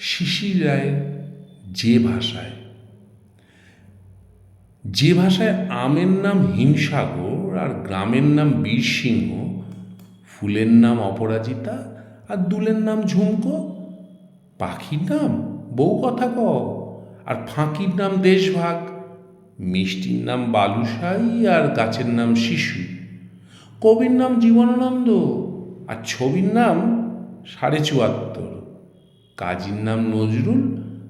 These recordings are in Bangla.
শিশির রায়ের যে ভাষায় আমের নাম হিমসাগর আর গ্রামের নাম বীরসিংহ, ফুলের নাম অপরাজিতা আর দুলের নাম ঝুমকো, পাখির নাম বউ কথা কও আর ফাঁকির নাম দেশভাগ, মিষ্টির নাম বালুশাই আর গাছের নাম শিশু, কবির নাম জীবনানন্দ আর ছবির নাম ৭৪.৫, কাজীর নাম নজরুল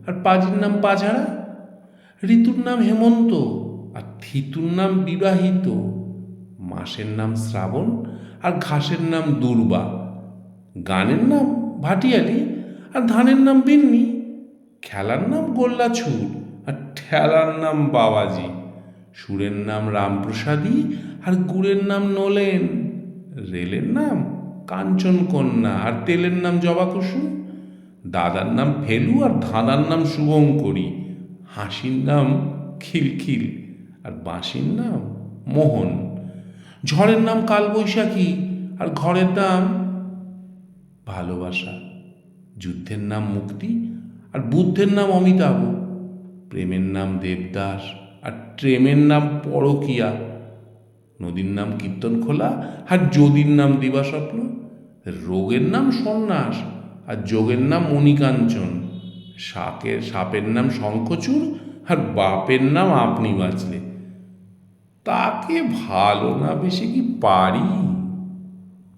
আর পাজির নাম পাঝাড়া, ঋতুর নাম হেমন্ত আর থিতুর নাম বিবাহিত, মাসের নাম শ্রাবণ আর ঘাসের নাম দুর্বা, গানের নাম ভাটিয়ালি আর ধানের নাম বিন্নি, খেলার নাম গোল্লাছুট আর ঠেলার নাম বাবাজি, সুরের নাম রামপ্রসাদী আর গুড়ের নাম নলেন, রেলের নাম কাঞ্চনকন্যা আর তেলের নাম জবাকুসুম, দাদার নাম ফেলু আর ধাঁধার নাম শুভঙ্করী, হাসির নাম খিলখিল আর বাঁশির নাম মোহন, ঝড়ের নাম কালবৈশাখী আর ঘরের নাম ভালোবাসা, যুদ্ধের নাম মুক্তি আর বুদ্ধের নাম অমিতাভ, প্রেমের নাম দেবদাস আর ট্রেমের নাম পরকিয়া, নদীর নাম কীর্তনখোলা আর যদির নাম দিবাস্বপ্ন, রোগের নাম সন্ন্যাস আর যোগের নাম মণিকাঞ্চন, সাপের নাম শঙ্খচূড় আর বাপের নাম আপনি বাঁচলে। তাকে ভালো না বেশি কি পারি?